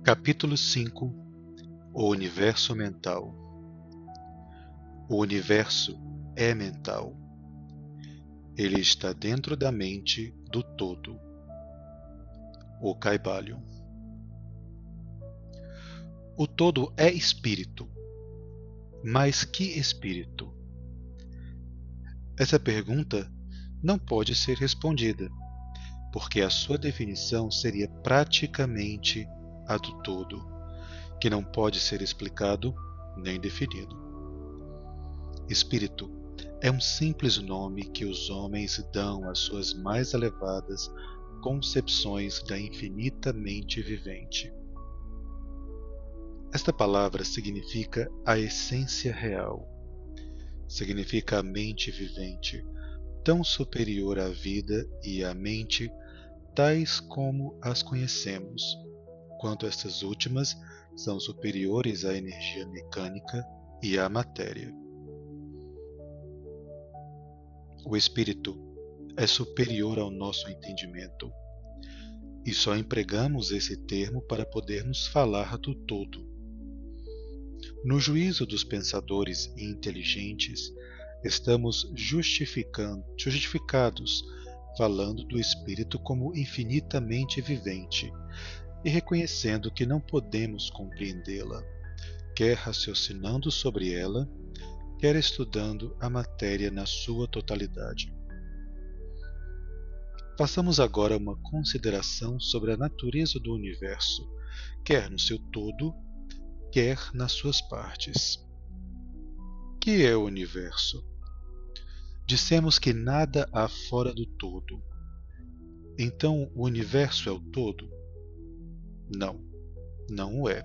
Capítulo 5. O universo mental. O universo é mental. Ele está dentro da mente do todo. O Kybalion. O todo é espírito. Mas que espírito? Essa pergunta não pode ser respondida, porque a sua definição seria praticamente a do todo, que não pode ser explicado nem definido. Espírito é um simples nome que os homens dão às suas mais elevadas concepções da infinita mente vivente. Esta palavra significa a essência real. Significa a mente vivente, tão superior à vida e à mente, tais como as conhecemos, quanto estas últimas são superiores à energia mecânica e à matéria. O espírito é superior ao nosso entendimento, e só empregamos esse termo para podermos falar do todo. No juízo dos pensadores inteligentes, estamos justificados falando do espírito como infinitamente vivente e reconhecendo que não podemos compreendê-la, quer raciocinando sobre ela, quer estudando a matéria na sua totalidade. Façamos agora uma consideração sobre a natureza do universo, quer no seu todo, quer nas suas partes. Que é o universo? Dissemos que nada há fora do todo. Então o universo é o todo? Não, não o é.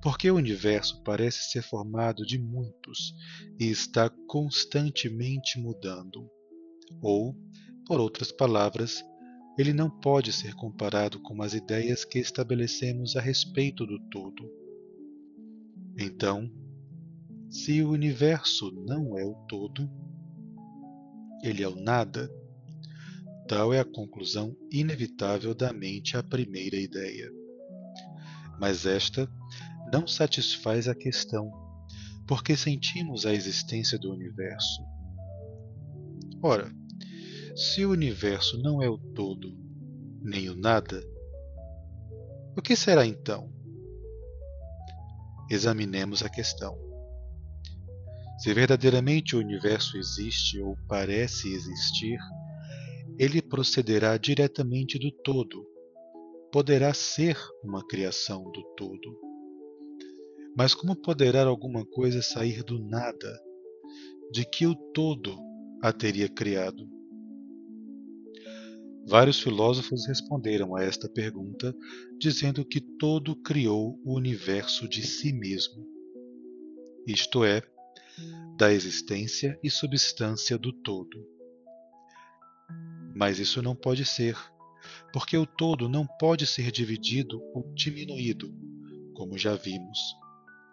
Porque o universo parece ser formado de muitos e está constantemente mudando. Ou, por outras palavras, ele não pode ser comparado com as ideias que estabelecemos a respeito do todo. Então, se o universo não é o todo, ele é o nada. Tal é a conclusão inevitável da mente à primeira ideia. Mas esta não satisfaz a questão, porque sentimos a existência do universo. Ora, se o universo não é o todo, nem o nada, o que será então? Examinemos a questão. Se verdadeiramente o universo existe ou parece existir, ele procederá diretamente do todo, poderá ser uma criação do todo. Mas como poderá alguma coisa sair do nada, de que o todo a teria criado? Vários filósofos responderam a esta pergunta, dizendo que todo criou o universo de si mesmo, isto é, da existência e substância do todo. Mas isso não pode ser, porque o todo não pode ser dividido ou diminuído, como já vimos.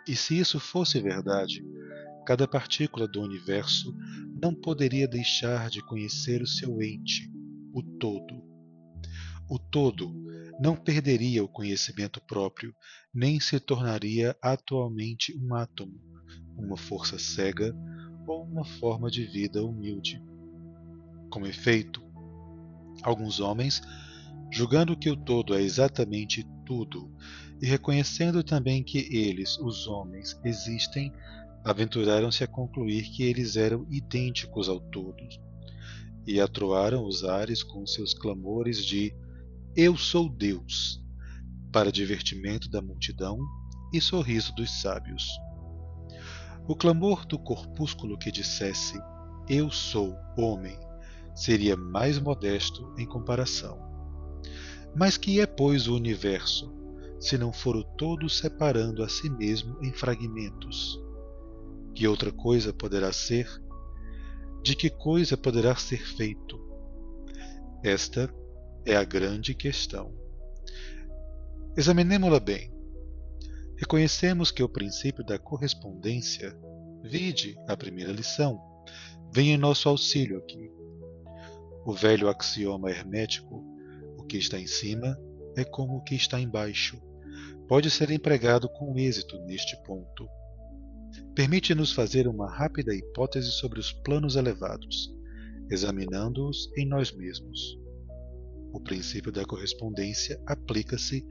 E se isso fosse verdade, cada partícula do universo não poderia deixar de conhecer o seu ente, o todo. O todo não perderia o conhecimento próprio, nem se tornaria atualmente um átomo, uma força cega ou uma forma de vida humilde. Com efeito, alguns homens, julgando que o todo é exatamente tudo e reconhecendo também que eles, os homens, existem, aventuraram-se a concluir que eles eram idênticos ao todo e atroaram os ares com seus clamores de "Eu sou Deus", para divertimento da multidão e sorriso dos sábios. O clamor do corpúsculo que dissesse "Eu sou homem" seria mais modesto em comparação. Mas que é, pois, o universo, se não for o todo separando a si mesmo em fragmentos? Que outra coisa poderá ser? De que coisa poderá ser feito? Esta é a grande questão. Examinemo-la bem. Reconhecemos que o princípio da correspondência, vide a primeira lição, vem em nosso auxílio aqui. O velho axioma hermético, o que está em cima é como o que está embaixo, pode ser empregado com êxito neste ponto. Permite-nos fazer uma rápida hipótese sobre os planos elevados, examinando-os em nós mesmos. O princípio da correspondência aplica-se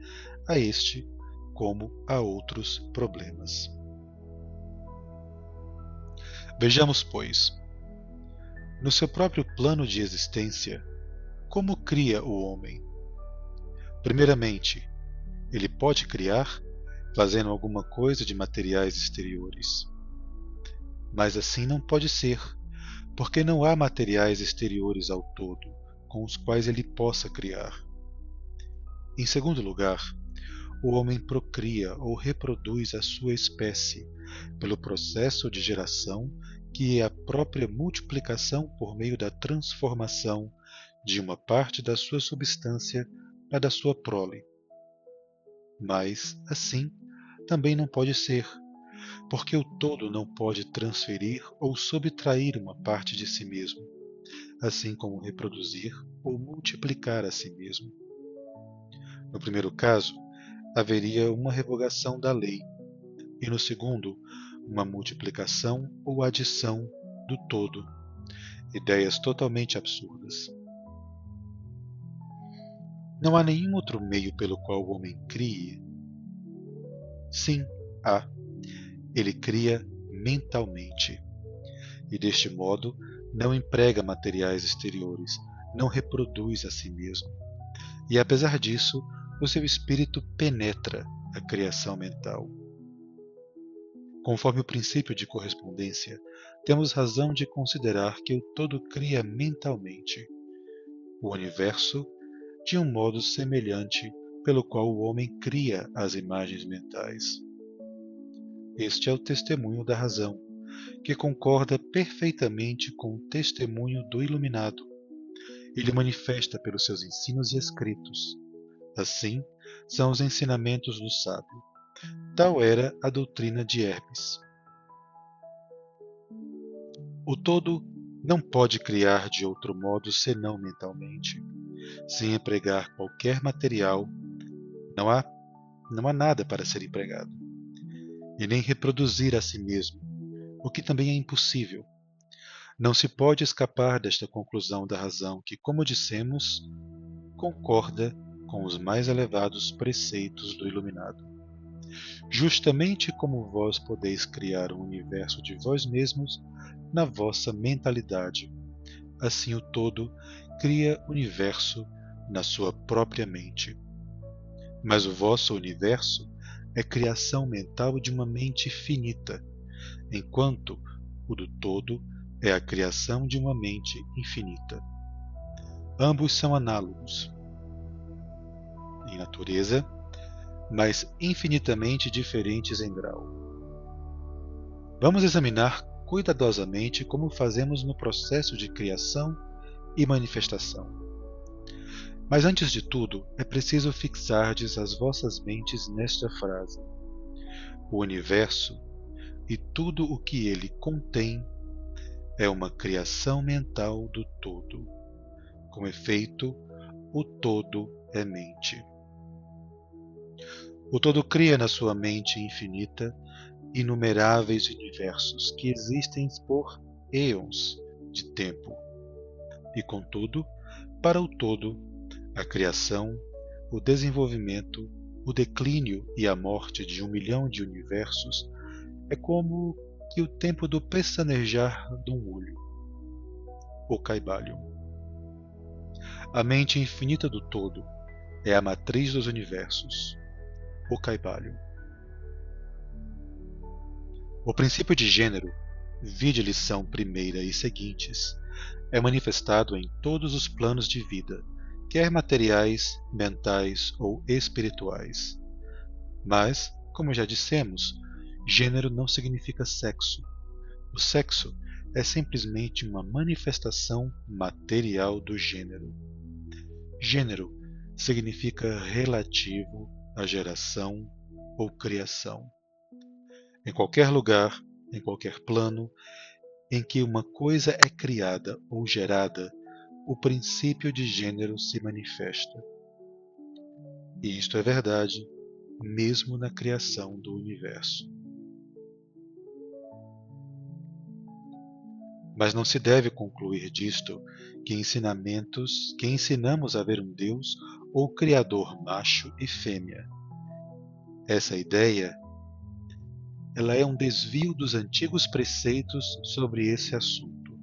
a este como a outros problemas. Vejamos, pois, no seu próprio plano de existência, como cria o homem. Primeiramente, ele pode criar fazendo alguma coisa de materiais exteriores. Mas assim não pode ser, porque não há materiais exteriores ao todo com os quais ele possa criar. Em segundo lugar, o homem procria ou reproduz a sua espécie pelo processo de geração, que é a própria multiplicação por meio da transformação de uma parte da sua substância para a sua prole. Mas, assim, também não pode ser, porque o todo não pode transferir ou subtrair uma parte de si mesmo, assim como reproduzir ou multiplicar a si mesmo. No primeiro caso, haveria uma revogação da lei, e no segundo, uma multiplicação ou adição do todo, ideias totalmente absurdas. Não há nenhum outro meio pelo qual o homem crie? Sim, há. Ele cria mentalmente, e deste modo não emprega materiais exteriores, não reproduz a si mesmo. E apesar disso, o seu espírito penetra a criação mental. Conforme o princípio de correspondência, temos razão de considerar que o todo cria mentalmente o universo de um modo semelhante pelo qual o homem cria as imagens mentais. Este é o testemunho da razão, que concorda perfeitamente com o testemunho do iluminado. Ele manifesta pelos seus ensinos e escritos. Assim, são os ensinamentos do sábio. Tal era a doutrina de Hermes. O todo não pode criar de outro modo senão mentalmente. Sem empregar qualquer material, não há nada para ser empregado. E nem reproduzir a si mesmo, o que também é impossível. Não se pode escapar desta conclusão da razão que, como dissemos, concorda com os mais elevados preceitos do iluminado. Justamente como vós podeis criar um universo de vós mesmos na vossa mentalidade, assim o todo cria universo na sua própria mente. Mas o vosso universo é criação mental de uma mente finita, enquanto o do todo é a criação de uma mente infinita. Ambos são análogos em natureza, mas infinitamente diferentes em grau. Vamos examinar cuidadosamente como fazemos no processo de criação e manifestação. Mas antes de tudo, é preciso fixardes as vossas mentes nesta frase: o universo e tudo o que ele contém é uma criação mental do todo. Com efeito, o todo é mente. O todo cria na sua mente infinita inumeráveis universos que existem por éons de tempo. E contudo, para o todo, a criação, o desenvolvimento, o declínio e a morte de 1 milhão de universos é como que o tempo do pestanejar de um olho, o Kybalion. A mente infinita do todo é a matriz dos universos, o Kybalion. O princípio de gênero, vide lição primeira e seguintes, é manifestado em todos os planos de vida, quer materiais, mentais ou espirituais. Mas, como já dissemos, gênero não significa sexo. O sexo é simplesmente uma manifestação material do gênero. Gênero significa relativo à geração ou criação. Em qualquer lugar, em qualquer plano, em que uma coisa é criada ou gerada, o princípio de gênero se manifesta. E isto é verdade mesmo na criação do universo. Mas não se deve concluir disto que ensinamos a ver um Deus ou Criador macho e fêmea. Essa ideia, ela é um desvio dos antigos preceitos sobre esse assunto.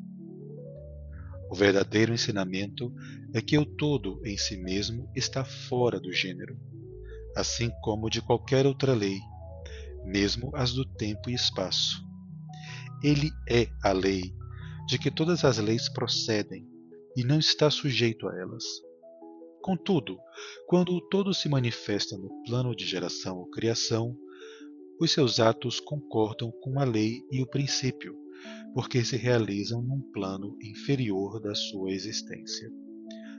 O verdadeiro ensinamento é que o todo em si mesmo está fora do gênero, assim como de qualquer outra lei, mesmo as do tempo e espaço. Ele é a lei de que todas as leis procedem e não está sujeito a elas. Contudo, quando o todo se manifesta no plano de geração ou criação, os seus atos concordam com a lei e o princípio, porque se realizam num plano inferior da sua existência.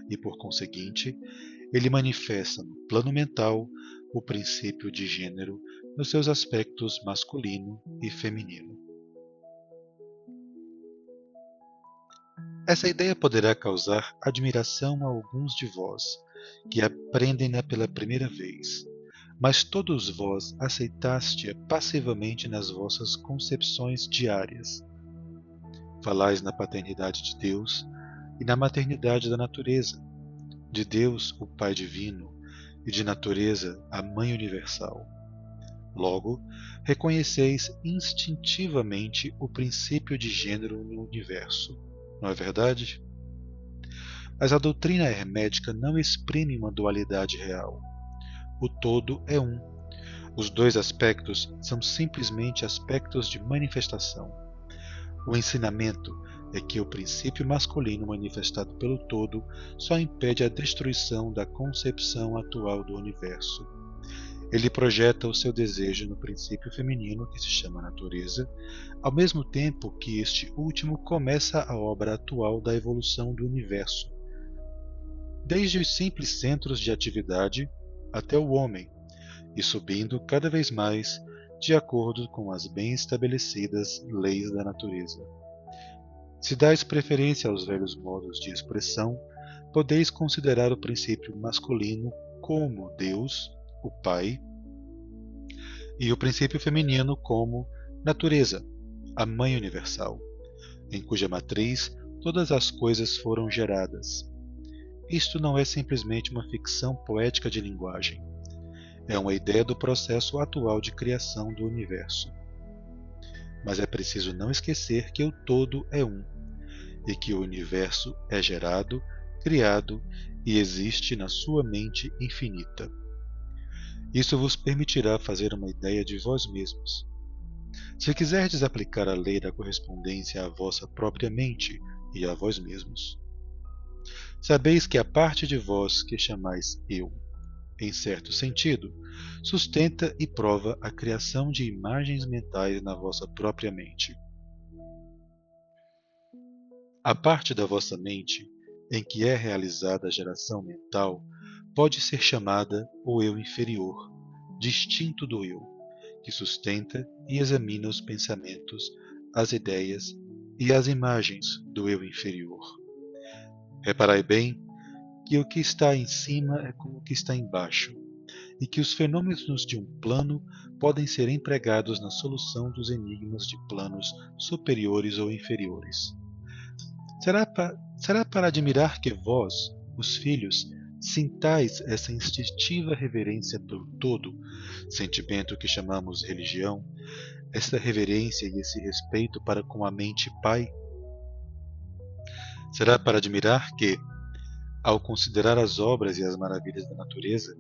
E, por conseguinte, ele manifesta no plano mental o princípio de gênero nos seus aspectos masculino e feminino. Essa ideia poderá causar admiração a alguns de vós, que aprendem-na pela primeira vez, mas todos vós aceitaste-a passivamente nas vossas concepções diárias. Falais na paternidade de Deus e na maternidade da natureza, de Deus, o Pai divino, e de natureza, a Mãe universal. Logo, reconheceis instintivamente o princípio de gênero no universo. Não é verdade? Mas a doutrina hermética não exprime uma dualidade real. O todo é um. Os dois aspectos são simplesmente aspectos de manifestação. O ensinamento é que o princípio masculino manifestado pelo todo só impede a destruição da concepção atual do universo. Ele projeta o seu desejo no princípio feminino, que se chama natureza, ao mesmo tempo que este último começa a obra atual da evolução do universo, desde os simples centros de atividade até o homem, e subindo cada vez mais de acordo com as bem estabelecidas leis da natureza. Se dais preferência aos velhos modos de expressão, podeis considerar o princípio masculino como Deus, o Pai, e o princípio feminino como natureza, a Mãe universal, em cuja matriz todas as coisas foram geradas. Isto não é simplesmente uma ficção poética de linguagem. É uma ideia do processo atual de criação do universo. Mas é preciso não esquecer que o todo é um, e que o universo é gerado, criado e existe na sua mente infinita. Isso vos permitirá fazer uma ideia de vós mesmos. Se quiserdes aplicar a lei da correspondência à vossa própria mente e a vós mesmos, sabeis que a parte de vós que chamais eu, em certo sentido, sustenta e prova a criação de imagens mentais na vossa própria mente. A parte da vossa mente em que é realizada a geração mental pode ser chamada o eu inferior, distinto do eu, que sustenta e examina os pensamentos, as ideias e as imagens do eu inferior. Reparai bem que o que está em cima é como o que está embaixo, e que os fenômenos de um plano podem ser empregados na solução dos enigmas de planos superiores ou inferiores. Será para admirar que vós, os filhos, sintais essa instintiva reverência pelo todo, sentimento que chamamos religião, essa reverência e esse respeito para com a mente Pai? Será para admirar que, ao considerar as obras e as maravilhas da natureza,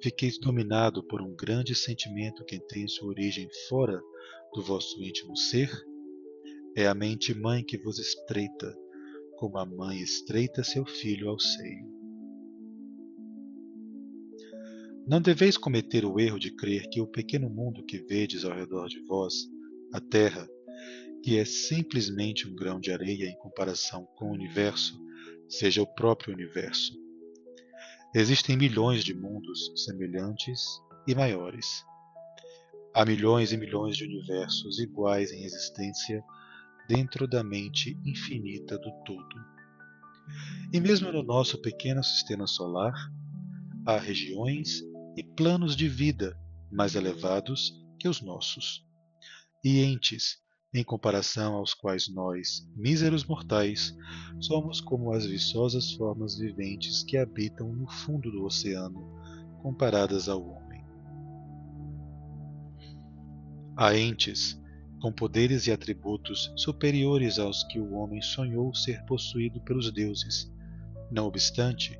fiqueis dominado por um grande sentimento que tem sua origem fora do vosso íntimo ser? É a mente mãe que vos estreita, como a mãe estreita seu filho ao seio. Não deveis cometer o erro de crer que o pequeno mundo que vedes ao redor de vós, a Terra, que é simplesmente um grão de areia em comparação com o universo, seja o próprio universo. Existem milhões de mundos semelhantes e maiores. Há milhões e milhões de universos iguais em existência dentro da mente infinita do todo. E mesmo no nosso pequeno sistema solar, há regiões e planos de vida mais elevados que os nossos, e entes, em comparação aos quais nós, míseros mortais, somos como as viçosas formas viventes que habitam no fundo do oceano, comparadas ao homem. Há entes com poderes e atributos superiores aos que o homem sonhou ser possuído pelos deuses. Não obstante,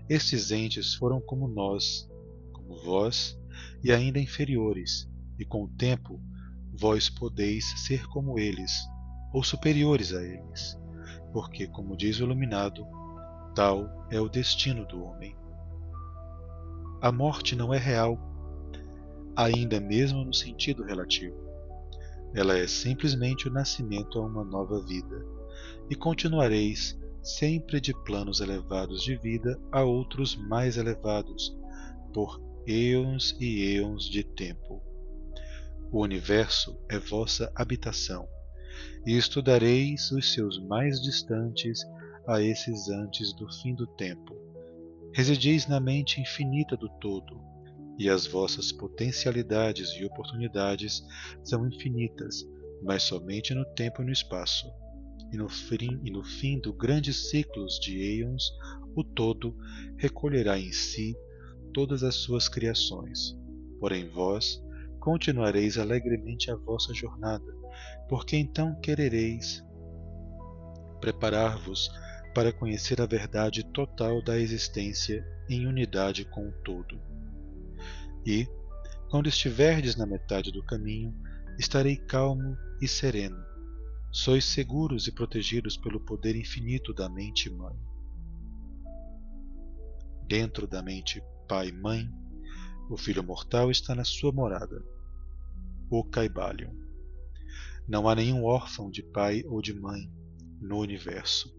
estes entes foram como nós, como vós, e ainda inferiores, e com o tempo vós podeis ser como eles, ou superiores a eles, porque, como diz o Iluminado, tal é o destino do homem. A morte não é real, ainda mesmo no sentido relativo. Ela é simplesmente o nascimento a uma nova vida, e continuareis sempre de planos elevados de vida a outros mais elevados, por éons e éons de tempo. O universo é vossa habitação, e estudareis os seus mais distantes a esses antes do fim do tempo. Residis na mente infinita do todo, e as vossas potencialidades e oportunidades são infinitas, mas somente no tempo e no espaço. E no fim do grandes ciclos de éons, o todo recolherá em si todas as suas criações. Porém vós continuareis alegremente a vossa jornada, porque então querereis preparar-vos para conhecer a verdade total da existência em unidade com o todo. E, quando estiverdes na metade do caminho, estarei calmo e sereno. Sois seguros e protegidos pelo poder infinito da mente-mãe. Dentro da mente pai-mãe, o filho mortal está na sua morada, o Caibalion. Não há nenhum órfão de pai ou de mãe no universo.